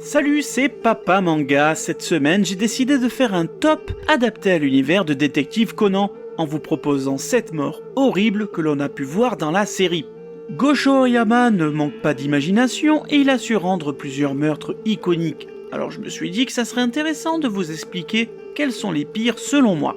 Salut, c'est Papa Manga. Cette semaine, j'ai décidé de faire un top adapté à l'univers de Détective Conan, en vous proposant 7 morts horribles que l'on a pu voir dans la série. Gosho Aoyama ne manque pas d'imagination et il a su rendre plusieurs meurtres iconiques. Alors je me suis dit que ça serait intéressant de vous expliquer quels sont les pires selon moi.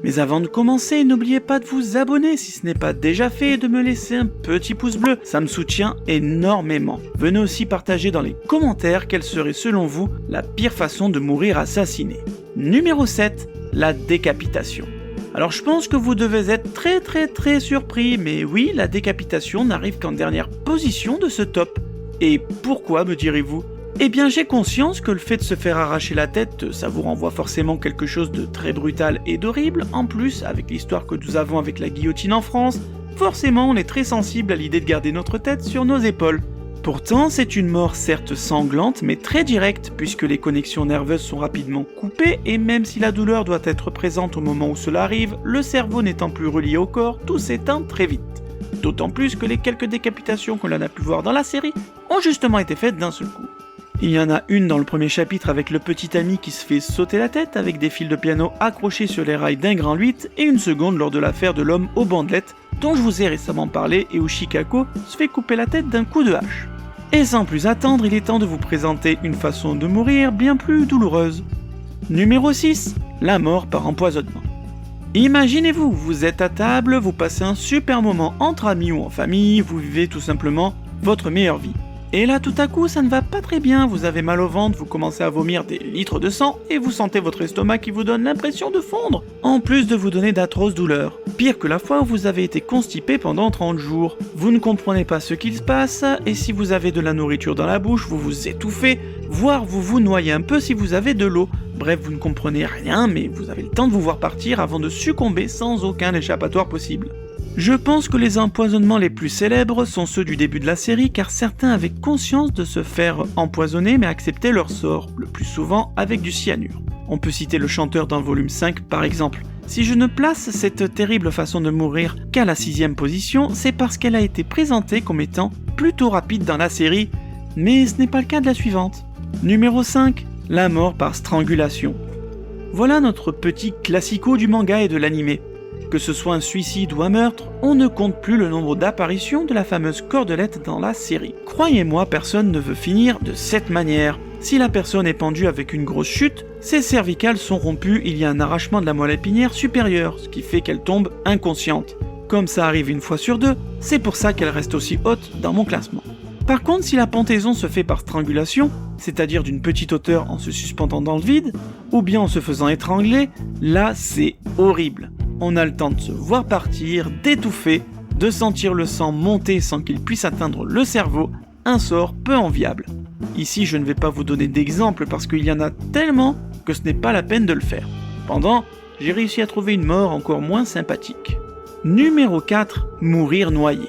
Mais avant de commencer, n'oubliez pas de vous abonner si ce n'est pas déjà fait et de me laisser un petit pouce bleu, ça me soutient énormément. Venez aussi partager dans les commentaires quelle serait selon vous la pire façon de mourir assassiné. Numéro 7, la décapitation. Alors je pense que vous devez être très surpris, mais oui, la décapitation n'arrive qu'en dernière position de ce top. Et pourquoi, me direz-vous ? Eh bien j'ai conscience que le fait de se faire arracher la tête, ça vous renvoie forcément quelque chose de très brutal et d'horrible. En plus, avec l'histoire que nous avons avec la guillotine en France, forcément on est très sensible à l'idée de garder notre tête sur nos épaules. Pourtant, c'est une mort certes sanglante, mais très directe, puisque les connexions nerveuses sont rapidement coupées, et même si la douleur doit être présente au moment où cela arrive, le cerveau n'étant plus relié au corps, tout s'éteint très vite. D'autant plus que les quelques décapitations que l'on a pu voir dans la série ont justement été faites d'un seul coup. Il y en a une dans le premier chapitre avec le petit ami qui se fait sauter la tête avec des fils de piano accrochés sur les rails d'un grand 8 et une seconde lors de l'affaire de l'homme aux bandelettes dont je vous ai récemment parlé et où Shikako se fait couper la tête d'un coup de hache. Et sans plus attendre, il est temps de vous présenter une façon de mourir bien plus douloureuse. Numéro 6, la mort par empoisonnement. Imaginez-vous, vous êtes à table, vous passez un super moment entre amis ou en famille, vous vivez tout simplement votre meilleure vie. Et là tout à coup ça ne va pas très bien, vous avez mal au ventre, vous commencez à vomir des litres de sang et vous sentez votre estomac qui vous donne l'impression de fondre, en plus de vous donner d'atroces douleurs. Pire que la fois où vous avez été constipé pendant 30 jours. Vous ne comprenez pas ce qu'il se passe et si vous avez de la nourriture dans la bouche, vous vous étouffez, voire vous vous noyez un peu si vous avez de l'eau. Bref, vous ne comprenez rien mais vous avez le temps de vous voir partir avant de succomber sans aucun échappatoire possible. Je pense que les empoisonnements les plus célèbres sont ceux du début de la série car certains avaient conscience de se faire empoisonner mais acceptaient leur sort, le plus souvent avec du cyanure. On peut citer le chanteur dans le volume 5 par exemple. Si je ne place cette terrible façon de mourir qu'à la 6ème position, c'est parce qu'elle a été présentée comme étant plutôt rapide dans la série, mais ce n'est pas le cas de la suivante. Numéro 5, la mort par strangulation. Voilà notre petit classico du manga et de l'anime. Que ce soit un suicide ou un meurtre, on ne compte plus le nombre d'apparitions de la fameuse cordelette dans la série. Croyez-moi, personne ne veut finir de cette manière. Si la personne est pendue avec une grosse chute, ses cervicales sont rompues, il y a un arrachement de la moelle épinière supérieure, ce qui fait qu'elle tombe inconsciente. Comme ça arrive une fois sur deux, c'est pour ça qu'elle reste aussi haute dans mon classement. Par contre, si la pendaison se fait par strangulation, c'est-à-dire d'une petite hauteur en se suspendant dans le vide, ou bien en se faisant étrangler, là c'est horrible. On a le temps de se voir partir, d'étouffer, de sentir le sang monter sans qu'il puisse atteindre le cerveau, un sort peu enviable. Ici, je ne vais pas vous donner d'exemple parce qu'il y en a tellement que ce n'est pas la peine de le faire. Cependant, j'ai réussi à trouver une mort encore moins sympathique. Numéro 4, mourir noyé.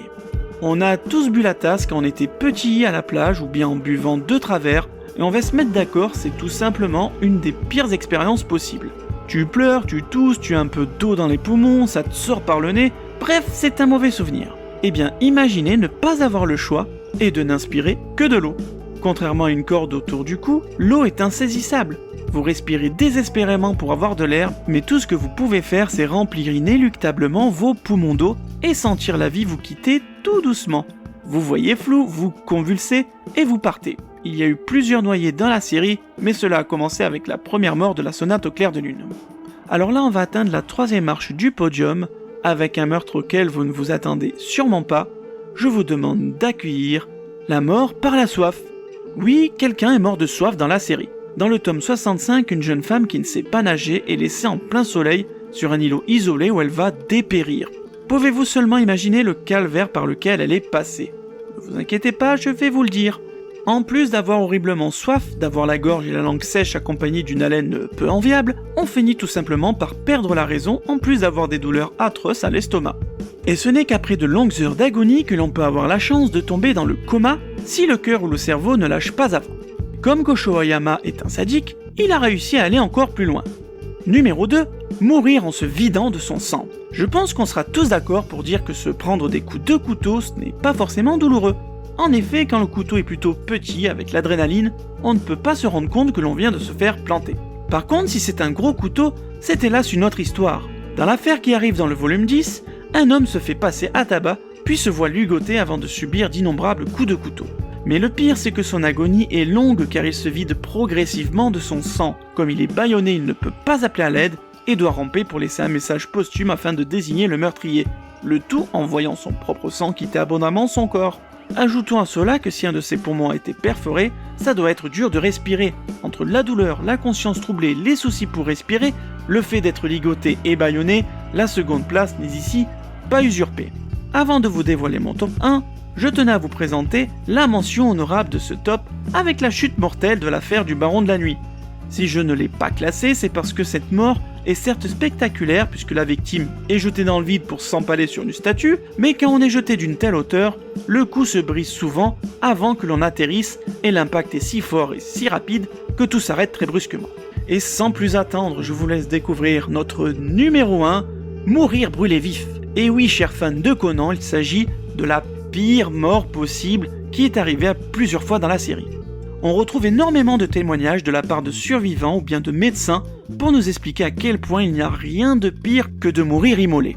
On a tous bu la tasse quand on était petit à la plage ou bien en buvant de travers, et on va se mettre d'accord, c'est tout simplement une des pires expériences possibles. Tu pleures, tu tousses, tu as un peu d'eau dans les poumons, ça te sort par le nez, bref, c'est un mauvais souvenir. Eh bien, imaginez ne pas avoir le choix et de n'inspirer que de l'eau. Contrairement à une corde autour du cou, l'eau est insaisissable. Vous respirez désespérément pour avoir de l'air, mais tout ce que vous pouvez faire, c'est remplir inéluctablement vos poumons d'eau et sentir la vie vous quitter tout doucement. Vous voyez flou, vous convulsez et vous partez. Il y a eu plusieurs noyés dans la série, mais cela a commencé avec la première mort de la sonate au clair de lune. Alors là, on va atteindre la 3e marche du podium, avec un meurtre auquel vous ne vous attendez sûrement pas. Je vous demande d'accueillir la mort par la soif. Oui, quelqu'un est mort de soif dans la série. Dans le tome 65, une jeune femme qui ne sait pas nager est laissée en plein soleil sur un îlot isolé où elle va dépérir. Pouvez-vous seulement imaginer le calvaire par lequel elle est passée ? Ne vous inquiétez pas, je vais vous le dire. En plus d'avoir horriblement soif, d'avoir la gorge et la langue sèche accompagnées d'une haleine peu enviable, on finit tout simplement par perdre la raison en plus d'avoir des douleurs atroces à l'estomac. Et ce n'est qu'après de longues heures d'agonie que l'on peut avoir la chance de tomber dans le coma si le cœur ou le cerveau ne lâche pas avant. Comme Gosho Aoyama est un sadique, il a réussi à aller encore plus loin. Numéro 2, mourir en se vidant de son sang. Je pense qu'on sera tous d'accord pour dire que se prendre des coups de couteau, ce n'est pas forcément douloureux. En effet, quand le couteau est plutôt petit avec l'adrénaline, on ne peut pas se rendre compte que l'on vient de se faire planter. Par contre, si c'est un gros couteau, c'est hélas une autre histoire. Dans l'affaire qui arrive dans le volume 10, un homme se fait passer à tabac, puis se voit ligoté avant de subir d'innombrables coups de couteau. Mais le pire, c'est que son agonie est longue car il se vide progressivement de son sang. Comme il est bâillonné, il ne peut pas appeler à l'aide et doit ramper pour laisser un message posthume afin de désigner le meurtrier. Le tout en voyant son propre sang quitter abondamment son corps. Ajoutons à cela que si un de ses poumons a été perforé, ça doit être dur de respirer. Entre la douleur, la conscience troublée, les soucis pour respirer, le fait d'être ligoté et bâillonné, la seconde place n'est ici pas usurpée. Avant de vous dévoiler mon top 1, je tenais à vous présenter la mention honorable de ce top avec la chute mortelle de l'affaire du Baron de la Nuit. Si je ne l'ai pas classé, c'est parce que cette mort est certes spectaculaire puisque la victime est jetée dans le vide pour s'empaler sur une statue, mais quand on est jeté d'une telle hauteur, le coup se brise souvent avant que l'on atterrisse et l'impact est si fort et si rapide que tout s'arrête très brusquement. Et sans plus attendre, je vous laisse découvrir notre numéro 1, Mourir brûlé vif. Et oui, chers fans de Conan, il s'agit de la pire mort possible qui est arrivée à plusieurs fois dans la série. On retrouve énormément de témoignages de la part de survivants ou bien de médecins pour nous expliquer à quel point il n'y a rien de pire que de mourir immolé.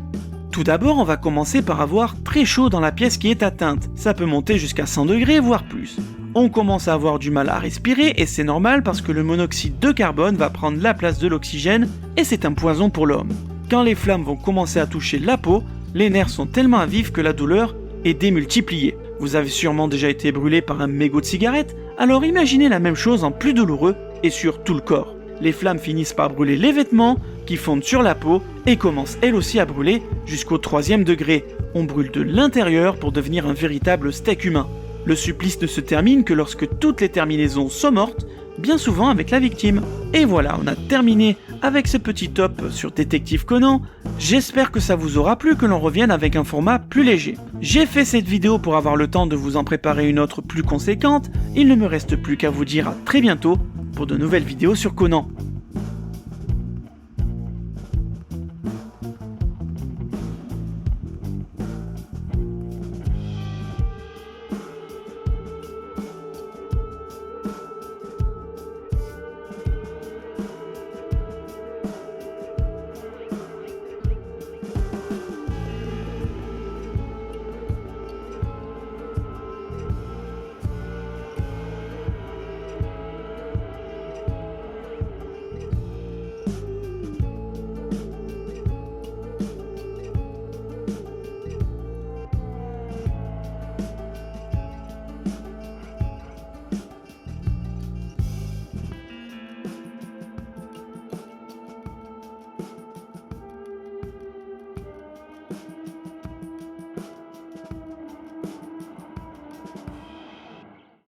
Tout d'abord, on va commencer par avoir très chaud dans la pièce qui est atteinte. Ça peut monter jusqu'à 100 degrés, voire plus. On commence à avoir du mal à respirer et c'est normal parce que le monoxyde de carbone va prendre la place de l'oxygène et c'est un poison pour l'homme. Quand les flammes vont commencer à toucher la peau, les nerfs sont tellement à vif que la douleur est démultipliée. Vous avez sûrement déjà été brûlé par un mégot de cigarette, alors imaginez la même chose en plus douloureux et sur tout le corps. Les flammes finissent par brûler les vêtements, qui fondent sur la peau, et commencent elles aussi à brûler jusqu'au 3e degré. On brûle de l'intérieur pour devenir un véritable steak humain. Le supplice ne se termine que lorsque toutes les terminaisons sont mortes, bien souvent avec la victime. Et voilà, on a terminé avec ce petit top sur Détective Conan. J'espère que ça vous aura plu, que l'on revienne avec un format plus léger. J'ai fait cette vidéo pour avoir le temps de vous en préparer une autre plus conséquente. Il ne me reste plus qu'à vous dire à très bientôt pour de nouvelles vidéos sur Conan.